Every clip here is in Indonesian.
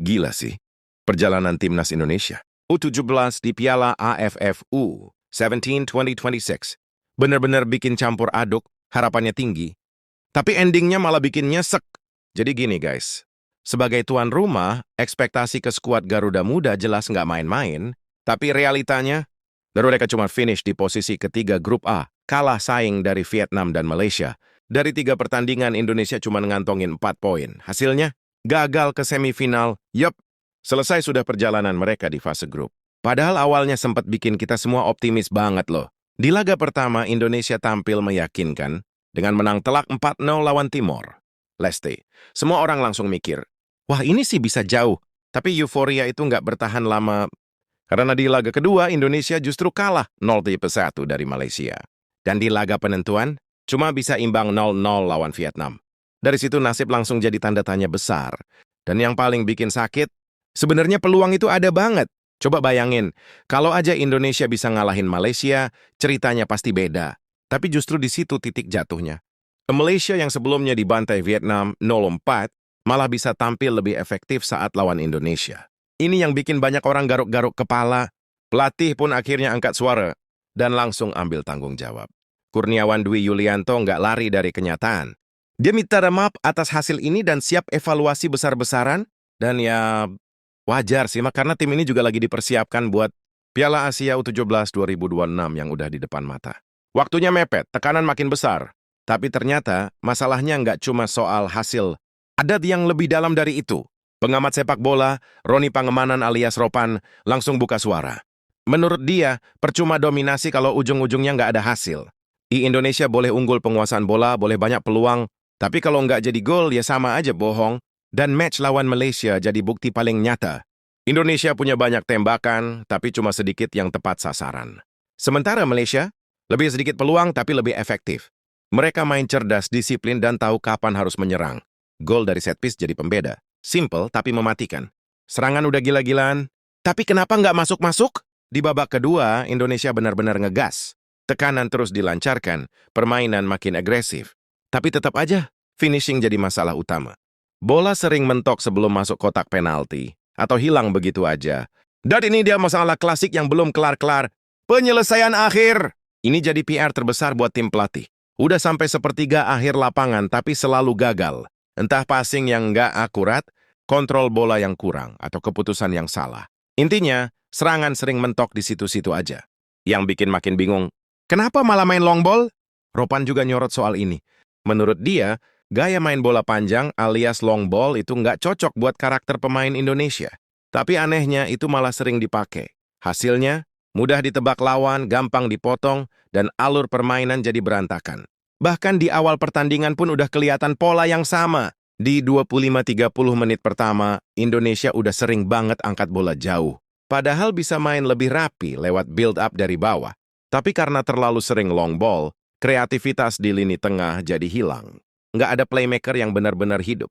Gila sih, perjalanan timnas Indonesia. U17 di Piala AFF U17 2026. Bener-bener bikin campur aduk, harapannya tinggi. Tapi endingnya malah bikin nyesek. Jadi gini guys, sebagai tuan rumah, ekspektasi ke skuad Garuda Muda jelas nggak main-main, tapi realitanya, mereka cuma finish di posisi ketiga grup A, kalah saing dari Vietnam dan Malaysia. Dari 3 pertandingan, Indonesia cuma ngantongin 4 poin. Hasilnya, gagal ke semifinal. Yup, selesai sudah perjalanan mereka di fase grup. Padahal awalnya sempat bikin kita semua optimis banget loh. Di laga pertama, Indonesia tampil meyakinkan dengan menang telak 4-0 lawan Timor Leste. Semua orang langsung mikir, wah ini sih bisa jauh. Tapi euforia itu nggak bertahan lama. Karena di laga kedua, Indonesia justru kalah 0-1 dari Malaysia. Dan di laga penentuan, cuma bisa imbang 0-0 lawan Vietnam. Dari situ nasib langsung jadi tanda tanya besar. Dan yang paling bikin sakit, sebenarnya peluang itu ada banget. Coba bayangin, kalau aja Indonesia bisa ngalahin Malaysia, ceritanya pasti beda. Tapi justru di situ titik jatuhnya. Malaysia yang sebelumnya dibantai Vietnam 0-4, malah bisa tampil lebih efektif saat lawan Indonesia. Ini yang bikin banyak orang garuk-garuk kepala. Pelatih pun akhirnya angkat suara dan langsung ambil tanggung jawab. Kurniawan Dwi Yulianto nggak lari dari kenyataan. Dia minta maaf atas hasil ini dan siap evaluasi besar-besaran. Dan ya wajar sih, karena tim ini juga lagi dipersiapkan buat Piala Asia U17 2026 yang udah di depan mata. Waktunya mepet, tekanan makin besar. Tapi ternyata masalahnya nggak cuma soal hasil. Ada yang lebih dalam dari itu. Pengamat sepak bola, Roni Pangemanan alias Ropan, langsung buka suara. Menurut dia, percuma dominasi kalau ujung-ujungnya nggak ada hasil. Di Indonesia boleh unggul penguasaan bola, boleh banyak peluang, tapi kalau nggak jadi gol, ya sama aja bohong. Dan match lawan Malaysia jadi bukti paling nyata. Indonesia punya banyak tembakan, tapi cuma sedikit yang tepat sasaran. Sementara Malaysia, lebih sedikit peluang tapi lebih efektif. Mereka main cerdas, disiplin, dan tahu kapan harus menyerang. Gol dari set piece jadi pembeda. Simple tapi mematikan. Serangan udah gila-gilaan, tapi kenapa nggak masuk-masuk? Di babak kedua, Indonesia benar-benar ngegas. Tekanan terus dilancarkan, permainan makin agresif. Tapi tetap aja, finishing jadi masalah utama. Bola sering mentok sebelum masuk kotak penalti, atau hilang begitu aja. Dan ini dia masalah klasik yang belum kelar-kelar. Penyelesaian akhir. Ini jadi PR terbesar buat tim pelatih. Udah sampai sepertiga akhir lapangan, tapi selalu gagal. Entah passing yang nggak akurat, kontrol bola yang kurang, atau keputusan yang salah. Intinya, serangan sering mentok di situ-situ aja. Yang bikin makin bingung, kenapa malah main long ball? Ropan juga nyorot soal ini. Menurut dia, gaya main bola panjang alias long ball itu nggak cocok buat karakter pemain Indonesia. Tapi anehnya itu malah sering dipakai. Hasilnya, mudah ditebak lawan, gampang dipotong, dan alur permainan jadi berantakan. Bahkan di awal pertandingan pun udah kelihatan pola yang sama. Di 25-30 menit pertama, Indonesia udah sering banget angkat bola jauh. Padahal bisa main lebih rapi lewat build-up dari bawah. Tapi karena terlalu sering long ball, kreativitas di lini tengah jadi hilang. Nggak ada playmaker yang benar-benar hidup.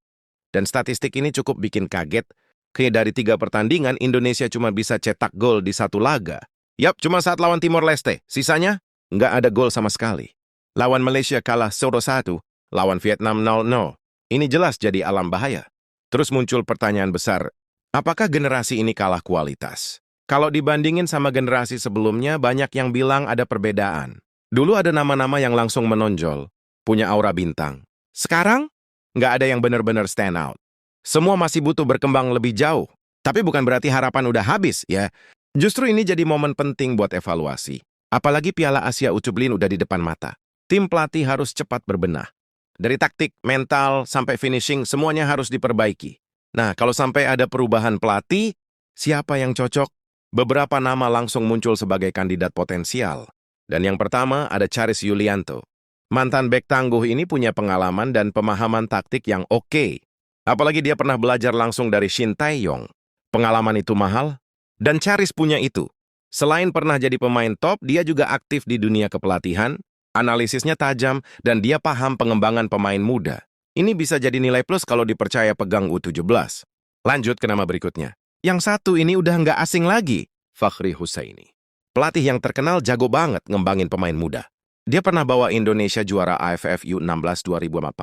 Dan statistik ini cukup bikin kaget. Kayak dari 3 pertandingan, Indonesia cuma bisa cetak gol di 1 laga. Yap, cuma saat lawan Timor Leste. Sisanya, nggak ada gol sama sekali. Lawan Malaysia kalah 0-1, lawan Vietnam 0-0. Ini jelas jadi alam bahaya. Terus muncul pertanyaan besar, apakah generasi ini kalah kualitas? Kalau dibandingin sama generasi sebelumnya, banyak yang bilang ada perbedaan. Dulu ada nama-nama yang langsung menonjol, punya aura bintang. Sekarang, nggak ada yang benar-benar stand out. Semua masih butuh berkembang lebih jauh. Tapi bukan berarti harapan udah habis, ya. Justru ini jadi momen penting buat evaluasi. Apalagi Piala Asia U17 udah di depan mata. Tim pelatih harus cepat berbenah. Dari taktik, mental, sampai finishing, semuanya harus diperbaiki. Nah, kalau sampai ada perubahan pelatih, siapa yang cocok? Beberapa nama langsung muncul sebagai kandidat potensial. Dan yang pertama ada Charis Yulianto. Mantan bek tangguh ini punya pengalaman dan pemahaman taktik yang oke. Apalagi dia pernah belajar langsung dari Shin Tae-yong. Pengalaman itu mahal, dan Charis punya itu. Selain pernah jadi pemain top, dia juga aktif di dunia kepelatihan. Analisisnya tajam, dan dia paham pengembangan pemain muda. Ini bisa jadi nilai plus kalau dipercaya pegang U17. Lanjut ke nama berikutnya. Yang satu ini udah nggak asing lagi, Fakhri Husaini. Pelatih yang terkenal jago banget ngembangin pemain muda. Dia pernah bawa Indonesia juara AFF U16 2018,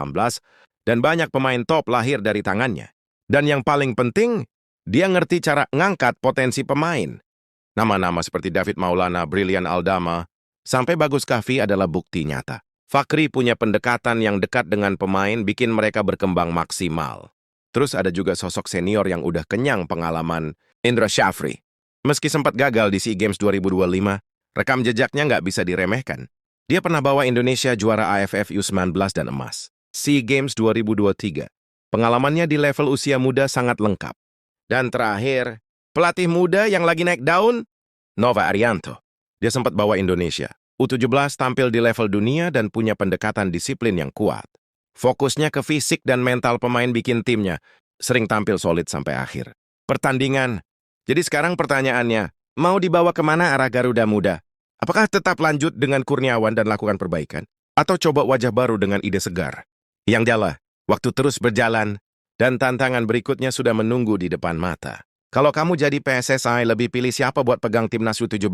dan banyak pemain top lahir dari tangannya. Dan yang paling penting, Dia ngerti cara ngangkat potensi pemain. Nama-nama seperti David Maulana, Brilian Aldama, sampai Bagus Kahvi adalah bukti nyata. Fakri punya pendekatan yang dekat dengan pemain bikin mereka berkembang maksimal. Terus ada juga sosok senior yang udah kenyang pengalaman, Indra Syafri. Meski sempat gagal di SEA Games 2025, rekam jejaknya nggak bisa diremehkan. Dia pernah bawa Indonesia juara AFF U19 dan emas. SEA Games 2023. Pengalamannya di level usia muda sangat lengkap. Dan terakhir, pelatih muda yang lagi naik daun, Nova Arianto. Dia sempat bawa Indonesia. U17 tampil di level dunia dan punya pendekatan disiplin yang kuat. Fokusnya ke fisik dan mental pemain bikin timnya sering tampil solid sampai akhir pertandingan. Jadi sekarang pertanyaannya, mau dibawa kemana arah Garuda Muda? Apakah tetap lanjut dengan Kurniawan dan lakukan perbaikan? Atau coba wajah baru dengan ide segar? Yang jelas, waktu terus berjalan dan tantangan berikutnya sudah menunggu di depan mata. Kalau kamu jadi PSSI, lebih pilih siapa buat pegang timnas U17?